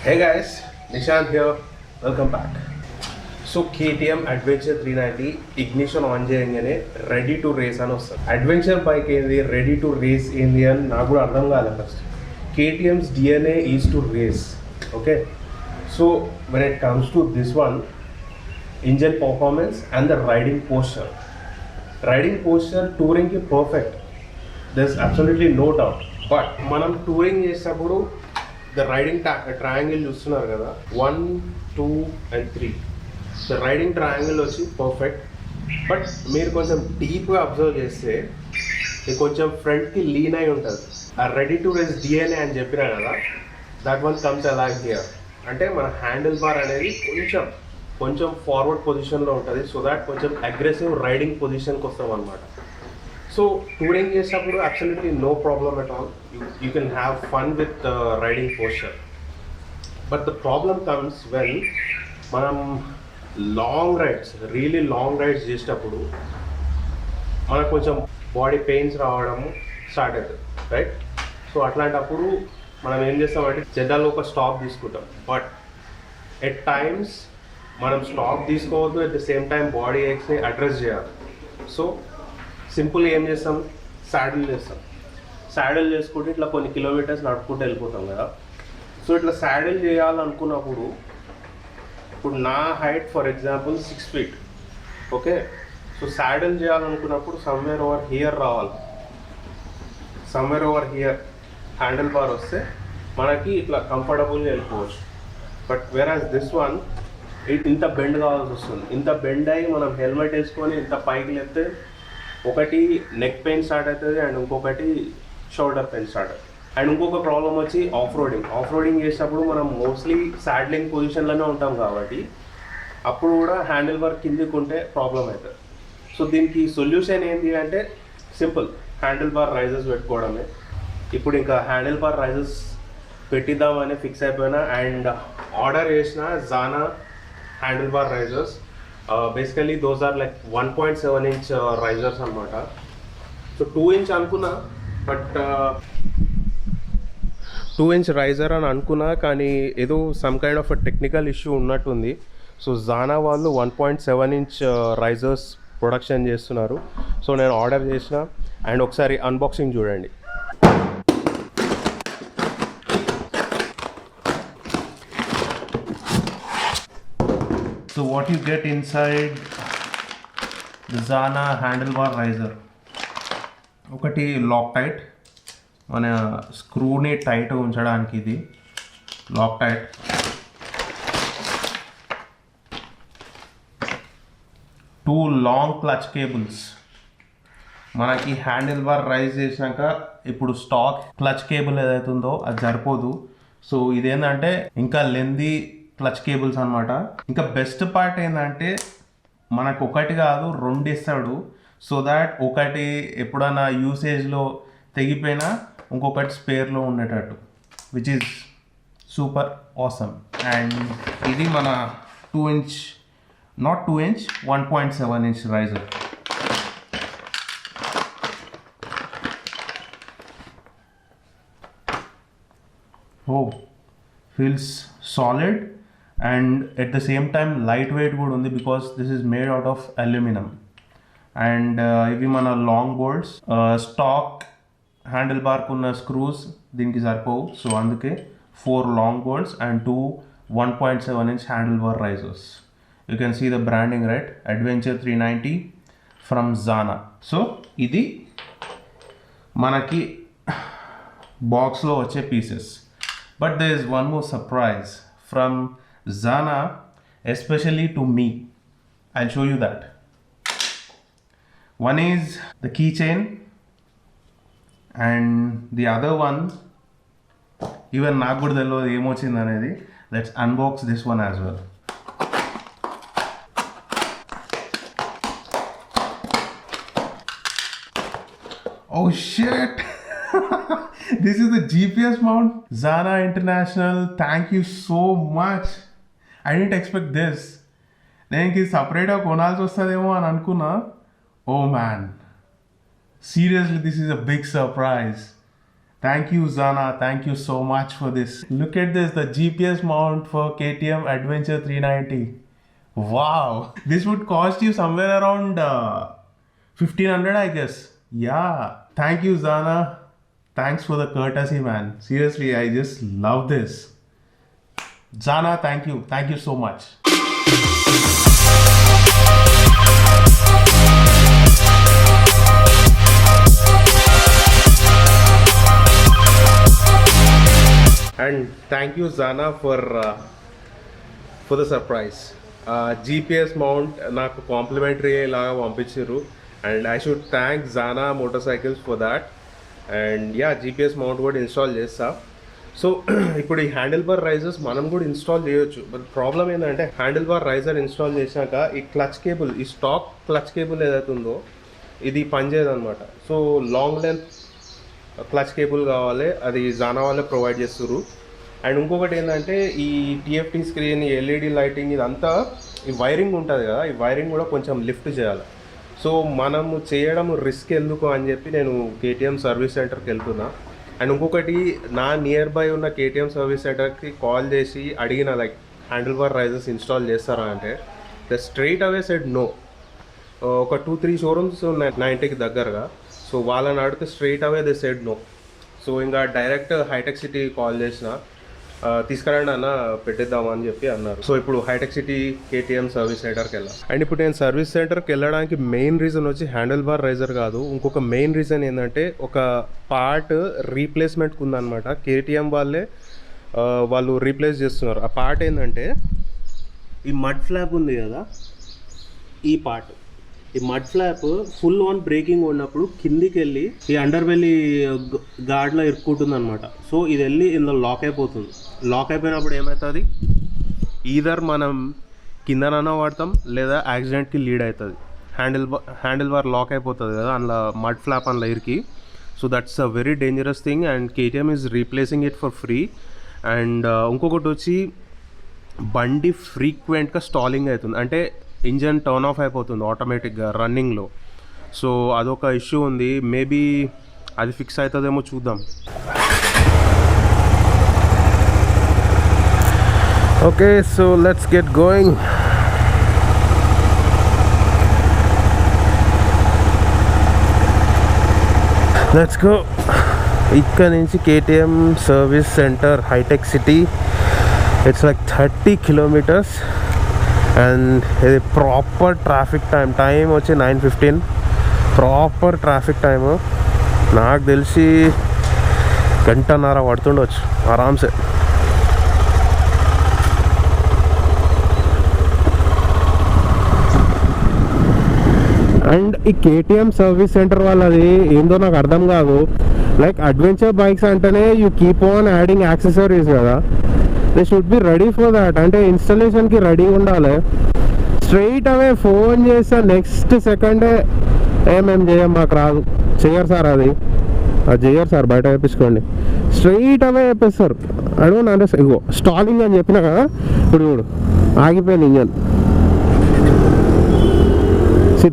Hey guys, Nishant here. Welcome back. So KTM Adventure 390 ignition on చేయగానే ready to raise అని వస్తుంది. Adventure bike ఏంది, ready to raise ఏంది అని నాకు కూడా అర్థం కాలేదు first. KTM's DNA is to race. Okay. So when it comes to this one, engine performance and the riding posture. Riding posture touring ki perfect. There's absolutely no doubt. But మనం touring చేసేటప్పుడు the riding triangle చూస్తున్నారు కదా, 1, 2 and 3. The riding triangle వచ్చి perfect. But మీరు కొంచెం డీప్గా observe చేస్తే ఇది కొంచెం ఫ్రంట్కి లీన్ అయి ఉంటుంది. ఆ రెడీ టు రేస్ డిఎన్ఏ అని చెప్పినా కదా, దట్ వన్ కమ్స్ అలా హియర్. అంటే మన హ్యాండిల్ బార్ అనేది కొంచెం ఫార్వర్డ్ పొజిషన్లో ఉంటుంది. సో దాట్ కొంచెం అగ్రెసివ్ రైడింగ్ పొజిషన్కి వస్తాం అనమాట. సో టూరింగ్ చేసేటప్పుడు absolutely no problem at all. You can have fun with riding posture. But the problem comes when మనం long rides, really long rides చేసేటప్పుడు మనకు కొంచెం బాడీ పెయిన్స్ రావడము స్టార్ట్ అవుతుంది, రైట్? సో అట్లాంటప్పుడు మనం ఏం చేస్తామంటే జనరల్గా ఒక స్టాప్ తీసుకుంటాం. బట్ ఎట్ టైమ్స్ మనం స్టాప్ తీసుకోవద్దు, at the same time body ఏక్స్ని అడ్రస్ చేయాలి. సో సింపుల్గా ఏం చేస్తాం, సాడిల్ చేస్తాం. సాడిల్ చేసుకుంటే ఇట్లా కొన్ని కిలోమీటర్స్ నడుపుకుంటూ వెళ్ళిపోతాం కదా. సో ఇట్లా సాడిల్ చేయాలనుకున్నప్పుడు, ఇప్పుడు నా height for example 6 feet. Okay. So saddle చేయాలనుకున్నప్పుడు సమ్వేర్ ఓవర్ హియర్ రావాలి. Somewhere over here handle bar వస్తే మనకి ఇట్లా కంఫర్టబుల్గా వెళ్ళిపోవచ్చు. బట్ వేరాజ్ దిస్ వన్ ఇంత బెండ్ కావాల్సి వస్తుంది. ఇంత బెండ్ అయ్యి మనం హెల్మెట్ వేసుకొని ఇంత పైకి లేస్తే ఒకటి నెక్ పెయిన్ స్టార్ట్ అవుతుంది, అండ్ ఇంకొకటి షోల్డర్ పెయిన్ స్టార్ట్ అవుతుంది. అండ్ ఇంకొక ప్రాబ్లం వచ్చి ఆఫ్ రోడింగ్ చేసినప్పుడు మనం మోస్ట్లీ సాడ్లింగ్ పొజిషన్లోనే ఉంటాం కాబట్టి అప్పుడు కూడా హ్యాండిల్ బార్ కిందికి ఉంటే ప్రాబ్లం అవుతుంది. సో దీనికి సొల్యూషన్ ఏంటి అంటే సింపుల్, హ్యాండిల్ బార్ రైజర్స్ పెట్టుకోవడమే. ఇప్పుడు ఇంకా హ్యాండిల్ బార్ రైజర్స్ పెట్టిద్దామని ఫిక్స్ అయిపోయినా, అండ్ ఆర్డర్ చేసిన Zana handle bar risers. Basically those are like 1.7 inch risers అనమాట. సో 2 inch అనుకున్నా, బట్ 2 inch రైజర్ అని అనుకున్నా, కానీ ఏదో some kind of technical issue ఉన్నట్టుంది. సో జానా వాళ్ళు 1.7 inch రైజర్స్ ప్రొడక్షన్ చేస్తున్నారు. సో నేను ఆర్డర్ చేసిన, అండ్ ఒకసారి అన్బాక్సింగ్ చూడండి. So what you get inside the Zana handlebar riser, ఒకటి లాక్ టైట్, మన స్క్రూని టైట్ ఉంచడానికి ఇది lock tight. 2 long clutch cables. మనకి హ్యాండిల్ బార్ రైజ్ చేసినాక ఇప్పుడు స్టాక్ క్లచ్ కేబుల్ ఏదైతుందో అది సరిపోదు. సో ఇదేంటంటే ఇంకా లెందీ క్లచ్ కేబుల్స్ అనమాట. ఇంకా బెస్ట్ పార్ట్ ఏంటంటే మనకు ఒకటి కాదు 2 ఇస్తాడు. సో దాట్ ఒకటి ఎప్పుడైనా యూసేజ్లో తెగిపోయినా ఇంకొకటి స్పేర్లో ఉండేటట్టు, which is super awesome. And ఇది మన 2 inch, not 2 inch, 1.7 inch riser. Oh, feels solid and at the same time lightweight కూడా ఉంది, because this is made out of aluminum. And ఇవి మన లాంగ్ బోల్ట్స్. స్టాక్ హ్యాండిల్ బార్కు ఉన్న screws దీనికి సరిపోవు. సో అందుకే 4 long bolts and 2 1.7 inch handle bar risers. You can see the branding, right? Adventure 390 from Zana. So ఇది మనకి బాక్స్లో వచ్చే pieces. But there is one more surprise from Zana, especially to me. I'll show you that. One is the keychain, and the other one, even నాకు కూడా తెలియదు ఏమొచ్చింది అనేది. Let's unbox this one as well. Oh shit! This is the GPS mount. Zana International, thank you so much. I didn't expect this. నేను ఇది సపరేట్గా కొనాల్సి వస్తుందేమో అని అనుకున్నా. Oh man, seriously this is a big surprise. Thank you, Zana. Thank you so much for this. Look at this, the GPS mount for KTM Adventure 390. Wow. This would cost you somewhere around 1500, I guess. Yeah. Thank you, Zana. Thanks for the courtesy, man. Seriously, I just love this. Zana, thank you. Thank you so much. And thank you, Zana, for the surprise. GPS mount నాకు complimentary లాగా పంపించారు, and I should thank Zana motorcycles for that. And yeah, GPS mount కూడా install చేస్తా. So ఇప్పుడు ఈ handle bar risers మనం కూడా install చేయొచ్చు. బట్ ప్రాబ్లం ఏంటంటే హ్యాండిల్ బార్ రైజర్ ఇన్స్టాల్ చేశాక ఈ క్లచ్ కేబుల్, ఈ స్టాక్ క్లచ్ కేబుల్ ఏదైతే ఉందో ఇది పనిచేయదన్నమాట. So long length clutch cable కావాలి, అది జానా వాళ్ళే ప్రొవైడ్ చేస్తారు. అండ్ ఇంకొకటి ఏంటంటే ఈ TFT స్క్రీన్, LED లైటింగ్, ఇదంతా ఈ వైరింగ్ ఉంటుంది కదా, ఈ వైరింగ్ కూడా కొంచెం లిఫ్ట్ చేయాలి. సో మనము చేయడం రిస్క్ ఎందుకు అని చెప్పి నేను KTM సర్వీస్ సెంటర్కి వెళ్తున్నా. అండ్ ఇంకొకటి, నా నియర్ బై ఉన్న KTM సర్వీస్ సెంటర్కి కాల్ చేసి అడిగిన, like handle bar risers install చేస్తారా అంటే, the straight away said no. ఒక 2-3 షోరూమ్స్ ఉన్నాయి నా ఇంటికి దగ్గరగా. సో వాళ్ళని అడిగితే straight away they said no. So ఇంకా డైరెక్ట్ హైటెక్ సిటీ కాల్ చేసిన, తీసుకురండి అన్న పెట్టిద్దామని చెప్పి అన్నారు. సో ఇప్పుడు హైటెక్ సిటీ KTM సర్వీస్ సెంటర్కి వెళ్ళాను. అండ్ ఇప్పుడు నేను సర్వీస్ సెంటర్కి వెళ్ళడానికి మెయిన్ రీజన్ వచ్చి హ్యాండిల్ బార్ రైజర్ కాదు, ఇంకొక మెయిన్ రీజన్ ఏంటంటే ఒక పార్ట్ రీప్లేస్మెంట్కి ఉందన్నమాట. KTM వాళ్ళు రీప్లేస్ చేస్తున్నారు. ఆ పార్ట్ ఏంటంటే ఈ మడ్ ఫ్లాప్ ఉంది కదా, ఈ పార్ట్, ఈ mud flop full on breaking ఉన్నప్పుడు కిందికి వెళ్ళి ఈ అండర్ బెల్లీ గార్డ్లో ఇరుక్కుంటుంది అనమాట. సో ఇది వెళ్ళి ఇందులో లాక్ అయిపోతుంది. లాక్ అయిపోయినప్పుడు ఏమవుతుంది, ఈధర్ మనం కిందనన్నా పడతాం లేదా యాక్సిడెంట్కి లీడ్ అవుతుంది. హ్యాండిల్ బార్ లాక్ అయిపోతుంది కదా అందులో మడ్ ఫ్లాప్ అందులో ఇరికి. So that's a very dangerous thing and KTM is replacing it for free. And ఇంకొకటి వచ్చి బండి ఫ్రీక్వెంట్గా స్టాలింగ్ అవుతుంది, అంటే ఇంజన్ టర్న్ ఆఫ్ అయిపోతుంది ఆటోమేటిక్గా రన్నింగ్లో. సో అదొక ఇష్యూ ఉంది, మేబీ అది ఫిక్స్ అవుతుందేమో చూద్దాం. Okay, so let's get going. Let's go. ఇక్కడ నుంచి KTM service centre Hitec City, it's like 30 kilometres. And ఇది ప్రాపర్ ట్రాఫిక్ టైం వచ్చి 9:15, ప్రాపర్ ట్రాఫిక్ టైము. నాకు తెలిసి 1.5 గంట పడుతుండవచ్చు ఆరామ్సే. అండ్ ఈ KTM సర్వీస్ సెంటర్ వాళ్ళది ఏందో నాకు అర్థం కాదు. లైక్ అడ్వెంచర్ బైక్స్ అంటేనే you keep on adding accessories కదా, they should be ready for that. అంటే ఇన్స్టాలేషన్కి రెడీ ఉండాలి. స్ట్రైట్ అవే ఫోన్ చేస్తే నెక్స్ట్ సెకండే మేము చేయం, మాకు రాదు, చెయ్యరు సార్, అది చెయ్యరు సార్, బయట వేపించుకోండి, స్ట్రైట్ అవే వేపిస్తారు. అడుగు అంటే ఇగో స్టాలింగ్ అని చెప్పినా కదా, ఇప్పుడు చూడు ఆగిపోయింది engine.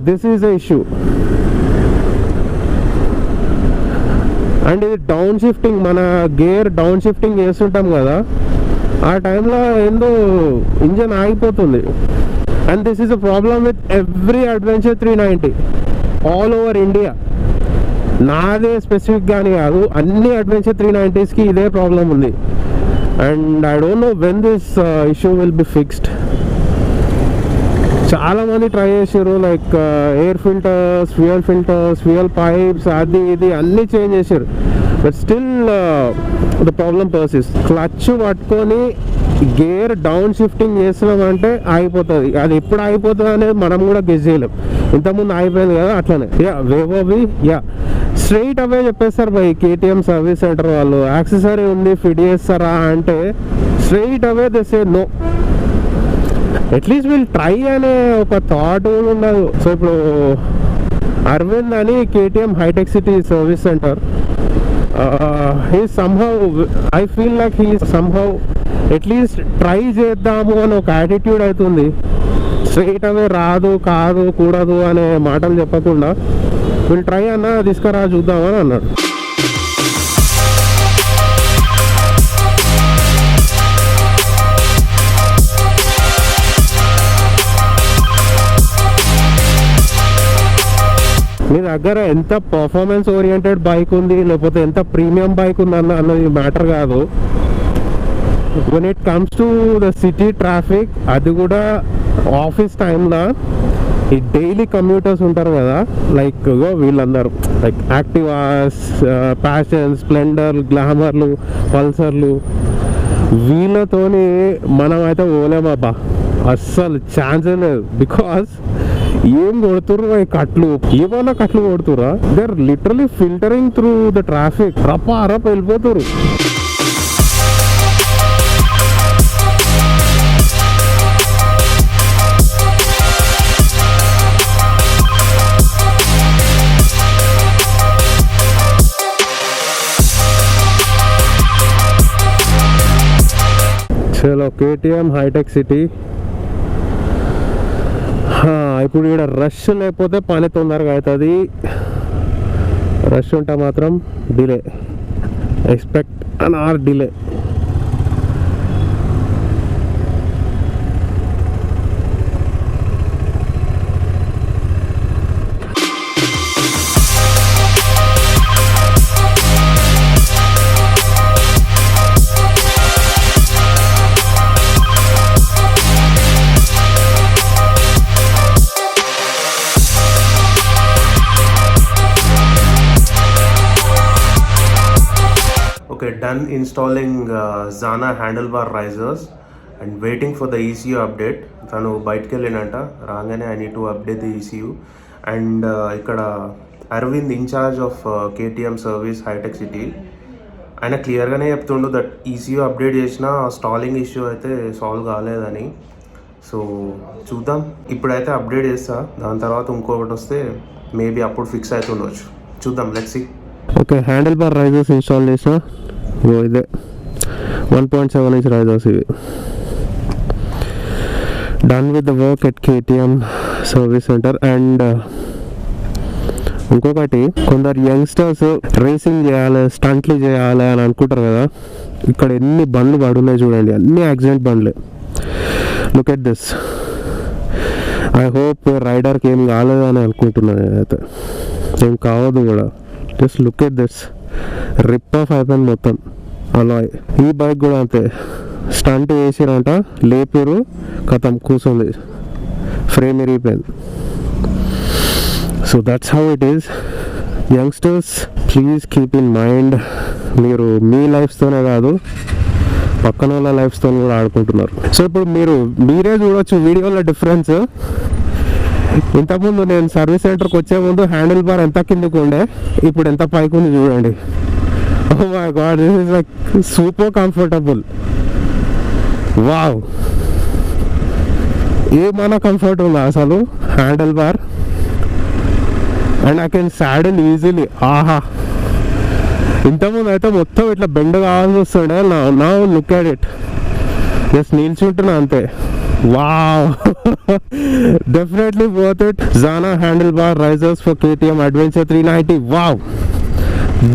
This is the issue. And ఇది డౌన్ షిఫ్టింగ్, మన గేర్ డౌన్ షిఫ్టింగ్ చేస్తుంటాం కదా, ఆ టైంలో ఏందో ఇంజన్ ఆగిపోతుంది. And this is a problem with every adventure 390 all over India. నాదే స్పెసిఫిక్ కానీ కాదు, అన్ని అడ్వెంచర్ 390స్కి ఇదే ప్రాబ్లం ఉంది. And I don't know when this issue will be fixed. చాలామంది ట్రై చేసారు, like air filters, fuel pipes, అది ఇది అన్నీ చేంజ్ చేశారు. But still the problem persist. Clutch పట్టుకొని గేర్ డౌన్ షిఫ్టింగ్ చేస్తున్నామంటే ఆగిపోతుంది. అది ఎప్పుడు ఆగిపోతుంది అనేది మనం కూడా గెస్ చేయలేం. ఇంతకుముందు ఆగిపోయింది కదా, అట్లనే వేవోవి స్ట్రైట్ అవే చెప్పేస్తారు బై KTM సర్వీస్ సెంటర్ వాళ్ళు. యాక్సెసరీ ఉంది, ఫిట్ చేస్తారా అంటే straight away they say no. At least వీళ్ళు ట్రై అనే ఒక థాట్ కూడా ఉండదు. సో ఇప్పుడు అరవింద్ అని KTM హైటెక్ City service centre, he somehow, I feel like he somehow at least try చేద్దాము అని ఒక యాటిట్యూడ్ అవుతుంది. స్ట్రైట్ అవే రాదు, కాదు, కూడదు అనే మాటలు చెప్పకుండా వీళ్ళు ట్రై అన్నా తీసుకురా చూద్దామని అన్నాడు. దగ్గర ఎంత పర్ఫార్మెన్స్ ఓరియంటెడ్ బైక్ ఉంది లేకపోతే ఎంత ప్రీమియం బైక్ ఉంది అన్నది మ్యాటర్ కాదు. when it comes to the city traffic, అది కూడా ఆఫీస్ టైంలో ఈ డైలీ కమ్యూటర్స్ ఉంటారు కదా, లైక్ వీళ్ళందరూ లైక్ యాక్టివాస్, ప్యాషన్, స్ప్లెండర్, గ్లామర్లు, పల్సర్లు, వీళ్ళతోని మనం అయితే పోలేమబ్బా, అస్సలు ఛాన్సే లేదు. బికాస్ ఏం కొడుతుర్రు ఈ కట్లు, ఏమన్నా కట్లు కొడుతురా, they are literally filtering through the traffic, రప్ప వెళ్ళిపోతురు. చలో KTM హైటెక్ సిటీ. ఇప్పుడు ఇక్కడ రష్ లేకపోతే పని తొందరగా అవుతుంది, రష్ ఉంటే మాత్రం delay, expect an hour delay. Okay, done installing Zana handlebar risers and waiting for the ECU update. తను బయటకు వెళ్ళినంట, రాగానే I need to update the ECU. And ఇక్కడ Arvind in charge of KTM service Hitech City, ఆయన క్లియర్గానే చెప్తుండు దట్ ECU అప్డేట్ చేసిన stalling issue అయితే solve కాలేదని. సో చూద్దాం, ఇప్పుడైతే అప్డేట్ చేస్తా, దాని తర్వాత ఇంకొకటి వస్తే మేబీ అప్పుడు ఫిక్స్ అవుతుండొచ్చు, చూద్దాం, let's see. Okay, handle bar risers install చేసిన, ఇదే 1.7 ఇంచ్ రైజర్స్ ఇవి. Done with the work at KTM service centre. And ఇంకొకటి, కొందరు యంగ్స్టర్స్ రేసింగ్ చేయాలి, స్టంట్లు చేయాలి అని అనుకుంటారు కదా, ఇక్కడ ఎన్ని బండ్లు పడున్నాయి చూడండి, అన్ని యాక్సిడెంట్ బండ్లే. Look at this. I hope రైడర్కి ఏం కాలేదని అనుకుంటున్నాను నేనైతే, ఏం కావద్దు కూడా. Just look at this, rip off అయిపోయింది మొత్తం అలాయ్. ఈ బైక్ కూడా అంతే, స్టంట్ వేసిరంట, లేపారు, కథం కూర్చుంది, ఫ్రేమ్ ఇరిగిపోయింది. So that's how it is. Youngsters please keep in mind, మీరు మీ లైఫ్స్తోనే కాదు పక్కన వాళ్ళ లైఫ్స్తో కూడా ఆడుకుంటున్నారు. సో ఇప్పుడు మీరే చూడొచ్చు వీడియోలో డిఫరెన్స్. ఇంతకుముందు నేను సర్వీస్ సెంటర్కి వచ్చే ముందు హ్యాండిల్ బార్ ఎంత కిందకు ఉండే, ఇప్పుడు ఎంత పైకి ఉంది చూడండి. Oh my god, this is like super comfortable. Wow, ఏమన్నా కంఫర్ట్ ఉందా అసలు handle bar. And I can saddle easily. ఆహా, ఇంతకుముందు అయితే మొత్తం ఇట్లా బెండ్ కావాల్సి వస్తుండే. నా లుక్ అట్ ఇట్, జస్ట్ నిల్చుంటున్నా అంతే. Wow, definitely worth it. Zana handlebar risers for KTM Adventure 390. Wow,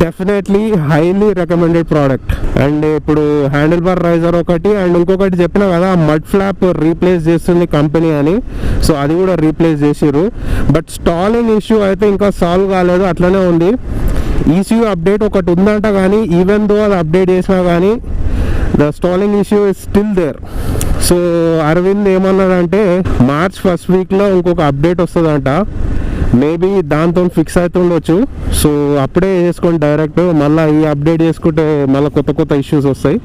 definitely highly recommended product. And ఇప్పుడు హ్యాండిల్ బార్ రైజర్ ఒకటి, అండ్ ఇంకొకటి చెప్పినా కదా మడ్ ఫ్లాప్ రీప్లేస్ చేస్తుంది కంపెనీ అని, సో అది కూడా రీప్లేస్ చేసిర్రు. బట్ స్టాలింగ్ ఇష్యూ అయితే ఇంకా సాల్వ్ కాలేదు, అట్లనే ఉంది. ECU అప్డేట్ ఒకటి ఉందంట, కానీ ఈవెన్ దో అది అప్డేట్ చేసినా కానీ the stalling issue is still there. So Aravind ఏమన్నాడంటే మార్చ్ ఫస్ట్ వీక్లో ఇంకొక అప్డేట్ వస్తుందంట, మేబీ దాంతో ఫిక్స్ అవుతుండొచ్చు. సో అప్పుడే చేసుకోండి డైరెక్ట్, మళ్ళీ ఈ అప్డేట్ చేసుకుంటే మళ్ళీ కొత్త ఇష్యూస్ వస్తాయి,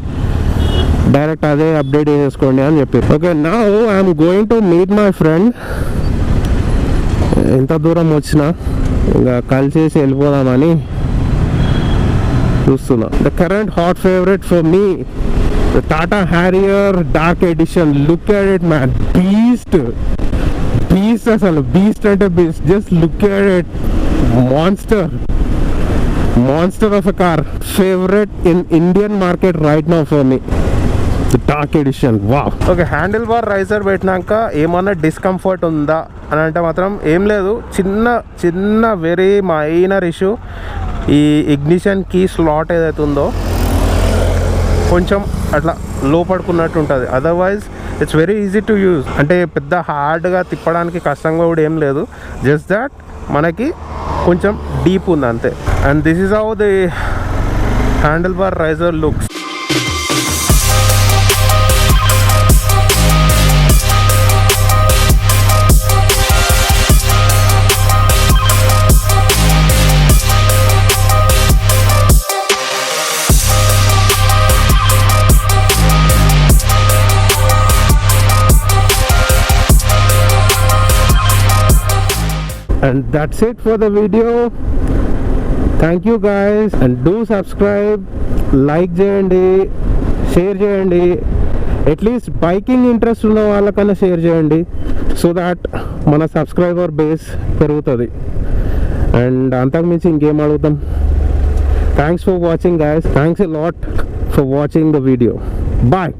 డైరెక్ట్ అదే అప్డేట్ చేసుకోండి అని చెప్పి. Okay, now I'm going to meet my friend. ఎంత దూరం వచ్చినా ఇంకా కలిసేసి వెళ్ళిపోదామని చూస్తున్నా. The current hot favourite for me, the Tata Harrier Dark Edition. Look at it, man. Beast asalu, beast ante beast. Just look at it, monster of a car. Favorite in Indian market right now for me, the Dark Edition. Wow. Okay, handle bar riser పెట్టినాక ఏమన్నా discomfort ఉందా అని అంటే మాత్రం ఏం లేదు. చిన్న very minor issue, ఈ ఇగ్నిషన్ కీ స్లాట్ ఏదైతే ఉందో కొంచెం అట్లా లోపడుకున్నట్టు ఉంటుంది. Otherwise it's very easy to use. అంటే పెద్ద హార్డ్గా తిప్పడానికి కష్టంగా కూడా ఏం లేదు, జస్ట్ దట్ మనకి కొంచెం డీప్ ఉంది అంతే. And this is how the handle bar raiser looks. And that's it for the video. Thank you guys, and do subscribe, like చేయండి, షేర్ చేయండి. అట్లీస్ట్ బైకింగ్ ఇంట్రెస్ట్ ఉన్న వాళ్ళకన్నా షేర్ చేయండి, సో దాట్ మన సబ్స్క్రైబర్ బేస్ పెరుగుతుంది. And అంతకుమించి ఇంకేం అడుగుతాం. Thanks for watching guys. Thanks a lot for watching the video. Bye.